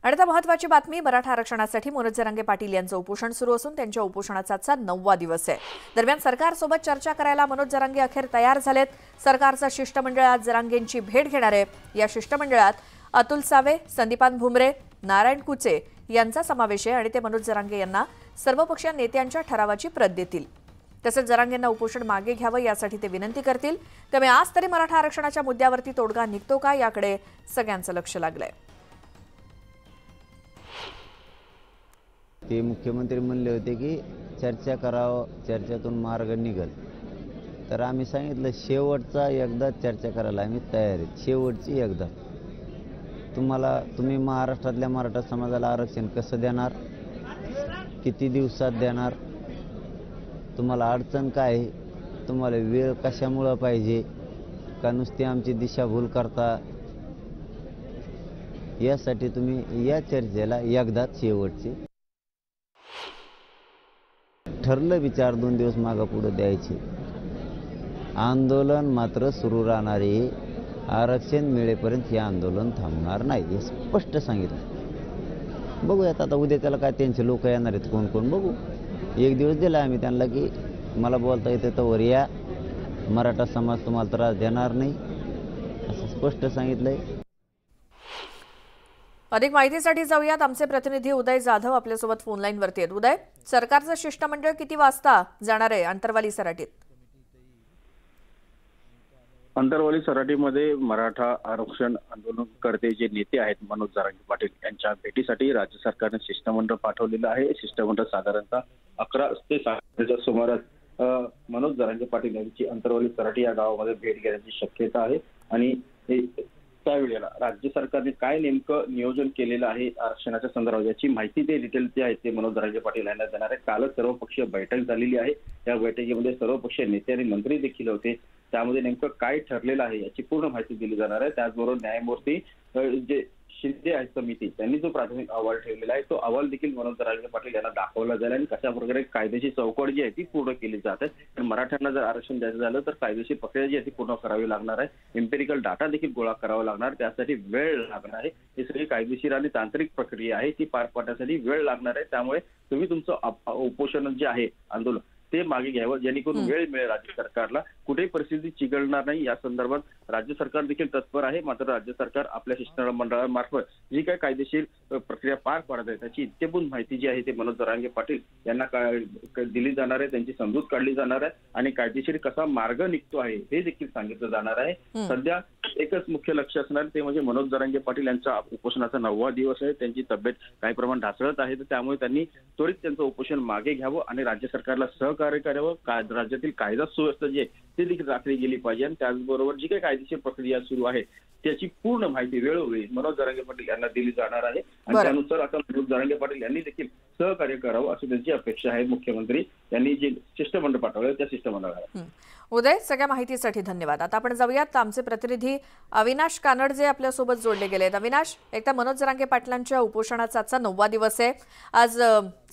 आणि आता महत्त्वाची बातमी, मराठा आरक्षणासाठी मनोज जरांगे पाटील यांचं उपोषण सुरू असून त्यांच्या उपोषणाचा आजचा 9वा दिवस आहे। दरम्यान सरकारसोबत चर्चा करायला मनोज जरांगे अखेर तयार झालेत। सरकारचं शिष्टमंडळ आज जरांगेंची भेट घेणार आहे। या शिष्टमंडळात अतुल सावे, संदीपान भुमरे, नारायण कुचे यांचा समावेश आहे आणि ते मनोज जरांगे यांना सर्वपक्षीय नेत्यांच्या ठरावाची प्रत देतील। तसेच जरांगेंना उपोषण मागे घ्यावं यासाठी ते विनंती करतील। त्यामुळे आज तरी मराठा आरक्षणाच्या मुद्द्यावरती तोडगा निघतो का याकडे सगळ्यांचं लक्ष लागलंय। ते मुख्यमंत्री म्हणले होते की चर्चा करावं, चर्चेतून मार्ग निघेल। तर आम्ही सांगितलं शेवटचा एकदा चर्चा करायला आम्ही तयार आहे, शेवटची एकदा। तुम्ही महाराष्ट्रातल्या मराठा समाजाला आरक्षण कसं देणार, किती दिवसात देणार, तुम्हाला अडचण काय आहे, तुम्हाला वेळ कशामुळे पाहिजे का नुसती आमची दिशाभूल करता, यासाठी तुम्ही या चर्चेला एकदाच शेवटची ठरलं विचार 2 दिवस मागे पुढे द्यायचे। आंदोलन मात्र सुरू राहणार आहे, आरक्षण मिळेपर्यंत हे आंदोलन थांबणार नाही, हे स्पष्ट सांगितलं। बघूयात आता उद्या त्याला काय त्यांचे लोक येणार आहेत कोण कोण, बघू। 1 दिवस दिला आम्ही त्यांना की मला बोलता येते तर या, मराठा समाज तुम्हाला त्रास देणार नाही असं स्पष्ट सांगितलंय। अधिक माहितीसाठी जाऊयात, आमचे प्रतिनिधी उदय जाधव आपल्यासोबत फोन लाईन वरती आहेत। उदय, सरकारचं शिष्टमंडळ किती वाजता जाणार आहे अंतरवाली सराटीत? अंतरवाली सराटीमध्ये मराठा आरक्षण आंदोलनकर्ते जे नेते आहेत मनोज जरांगे पाटील यांच्या भेटीसाठी राज्य सरकारने शिष्टमंडळ पाठवलेलं आहे। शिष्टमंडळ साधारणतः 11 ते 7:30च्या सुमारास मनोज जरांगे पाटील यांची अंतरवाली सराटी या गावामध्ये भेट घेण्याची शक्यता आहे। आणि त्यावेळेला राज्य सरकारने काय नेमकं नियोजन केलेलं आहे आरक्षणाच्या संदर्भात याची माहिती ते डिटेल जे आहे ते मनोज जरांगे पाटील यांना देणार आहे। कालच सर्वपक्षीय बैठक झालेली आहे, या बैठकीमध्ये सर्वपक्षीय नेते आणि मंत्री देखील होते। त्यामध्ये नेमकं काय ठरलेलं आहे याची पूर्ण माहिती दिली जाणार आहे। त्याचबरोबर न्यायमूर्ती जे शिंदे आहे समिती त्यांनी जो प्राथमिक अहवाल ठेवलेला आहे तो अहवाल देखील मनोज जरांगे पाटील यांना दाखवला जाईल आणि कशा प्रकारे कायदेशीर चौकट जी आहे ती पूर्ण केली जाते। पण मराठ्यांना जर आरक्षण द्यायचं झालं तर कायदेशीर प्रक्रिया जी आहे ती पूर्ण करावी लागणार आहे। एम्पिरिकल डाटा देखील गोळा करावा लागणार, त्यासाठी वेळ लागणार आहे। ही सगळी कायदेशीर आणि तांत्रिक प्रक्रिया आहे, ती पार पाडण्यासाठी वेळ लागणार आहे। त्यामुळे तुम्ही तुमचं उपोषण जे आहे आंदोलन ते मागे घ्यावं, जेणेकरून वेळ मिळेल राज्य सरकारला, कुठेही परिस्थिती चिघळणार नाही या संदर्भात राज्य सरकार देखील तत्पर आहे। मात्र राज्य सरकार आपल्या शिष्टमंडळामार्फत जी काही कायदेशीर प्रक्रिया पार पाडत आहे त्याची इत्तेभूत माहिती जी आहे ते मनोज जरांगे पाटील यांना दिली जाणार आहे, त्यांची समजूत काढली जाणार आहे आणि कायदेशीर कसा मार्ग निघतो आहे हे देखील सांगितलं जाणार आहे। सध्या एकच मुख्य लक्ष असणार ते म्हणजे मनोज जरांगे पाटील यांचा उपोषणाचा 9वा दिवस आहे। त्यांची तब्येत काही प्रमाणात ढासळत आहे, तर त्यामुळे त्यांनी त्वरित त्यांचं उपोषण मागे घ्यावं आणि राज्य सरकारला सहकार्य करावं। राज्यातील कायदा सुव्यवस्था जी आहे ती देखील राखली गेली पाहिजे आणि त्याचबरोबर जी काही कायदेशीर प्रक्रिया सुरू आहे त्याची पूर्ण माहिती वेळोवेळी मनोज जरांगे पाटील यांना दिली जाणार आहे आणि त्यानुसार आता मनोज जरांगे पाटील यांनी देखील सहकार्य करावं अशी त्यांची अपेक्षा आहे। मुख्यमंत्री यांनी जे शिष्टमंडळ पाठवलं त्या शिष्टमंडळाला। उदय, सगळ्या माहितीसाठी धन्यवाद। आता आपण जाऊयात, आमचे प्रतिनिधी अविनाश कानडजे आपल्यासोबत जोडले गेलेत। अविनाश, एकदा मनोज जरांगे पाटलांच्या उपोषणाचा आजचा 9वा दिवस आहे। आज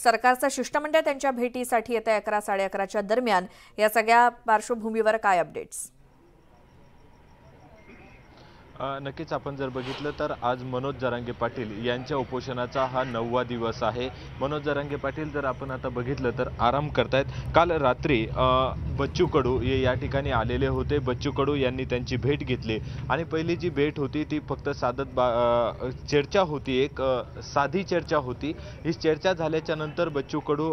सरकारचं शिष्टमंडळ त्यांच्या भेटीसाठी येत्या 11 साडे11च्या दरम्यान, या सगळ्या पार्श्वभूमीवर काय अपडेट्स? नक्कीच आपण जर बघितलं तर आज मनोज जरांगे पाटील यांच्या उपोषणाचा हा 9वा दिवस आहे। मनोज जरांगे पाटील जर आपण आता बघितलं तर आराम करतायत। काल रात्री बच्चू कडू या ठिकाणी आलेले होते। बच्चू कडू यांनी त्यांची भेट घेतली आणि पहिली जी भेट होती ती फक्त चर्चा होती, एक साधी चर्चा होती। ही चर्चा झाल्याच्या नंतर बच्चू कडू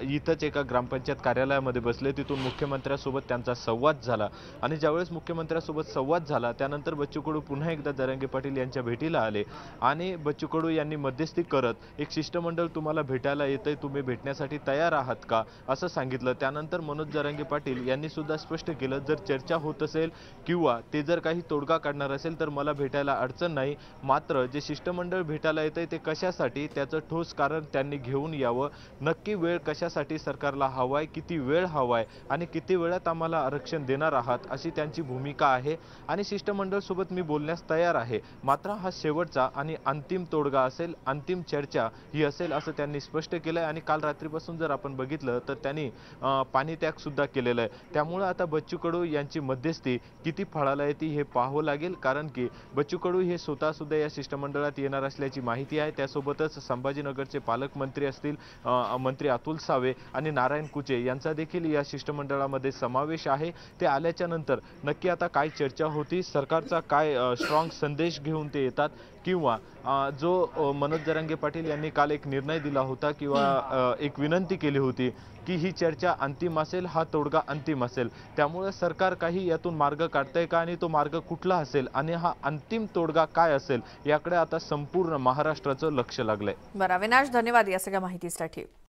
इथंच एका ग्रामपंचायत कार्यालयामध्ये बसले, तिथून मुख्यमंत्र्यांसोबत त्यांचा संवाद झाला आणि ज्यावेळेस मुख्यमंत्र्यांसोबत संवाद झाला त्यानंतर बच्चू कडू पुन्हा एकदा जरांगे पाटील यांच्या भेटीला आले आणि बच्चू कडू यांनी मध्यस्थी करत एक शिष्टमंडळ तुम्हाला भेटायला येतंय, तुम्ही भेटण्यासाठी तयार आहात का असं सांगितलं। त्यानंतर मनोज जरांगे पाटील यांनी सुद्धा स्पष्ट केलं, जर चर्चा होत असेल किंवा ते जर काही तोडगा काढणार असेल तर मला भेटायला अडचण नाही, मात्र जे शिष्टमंडळ भेटायला येतंय ते कशासाठी त्याचं ठोस कारण त्यांनी घेऊन यावं। नक्की वेळ कशासाठी सरकारला हवाय, किती वेळ हवाय आणि किती वेळात आम्हाला आरक्षण देणार आहात अशी त्यांची भूमिका आहे। आणि शिष्टमंडळ सोबत मी बोलण्यास तयार आहे, मात्र हा शेवटचा आणि अंतिम तोडगा असेल, अंतिम चर्चा ही असेल असं त्यांनी स्पष्ट केलंय. आणि काल रात्रीपासून जर आपण बघितलं तर त्यांनी पाणीत्याग सुद्धा केलेला आहे. त्यामुळे आता बच्चू कडू यांची मध्यस्थी किती फळाला येते हे पाहावं लागेल, कारण की बच्चू कडू हे स्वतः सुद्धा या शिष्टमंडळात येणार असल्याची माहिती आहे. त्यासोबतच संभाजीनगरचे पालकमंत्री असतील, मंत्री अतुल सावे आणि नारायण कुचे यांचा देखील या शिष्टमंडळामध्ये समावेश आहे. ते आल्याच्या नंतर नक्की आता काय चर्चा होती, सरकारचा काय स्ट्रॉंग संदेश घेऊन ते येतात, किंवा जो मनोज जरांगे पाटील यांनी काल एक निर्णय दिला होता किंवा एक विनंती केली होती की ही चर्चा अंतिम असेल, हा तोडगा अंतिम असेल, त्यामुळे सरकार काही यातून मार्ग काढतंय का आणि तो मार्ग कुठला असेल आणि हा अंतिम तोडगा काय असेल याकडे आता संपूर्ण महाराष्ट्राचं लक्ष लागलंय. बरं, अविनाश, धन्यवाद या सगळ्या माहितीसाठी.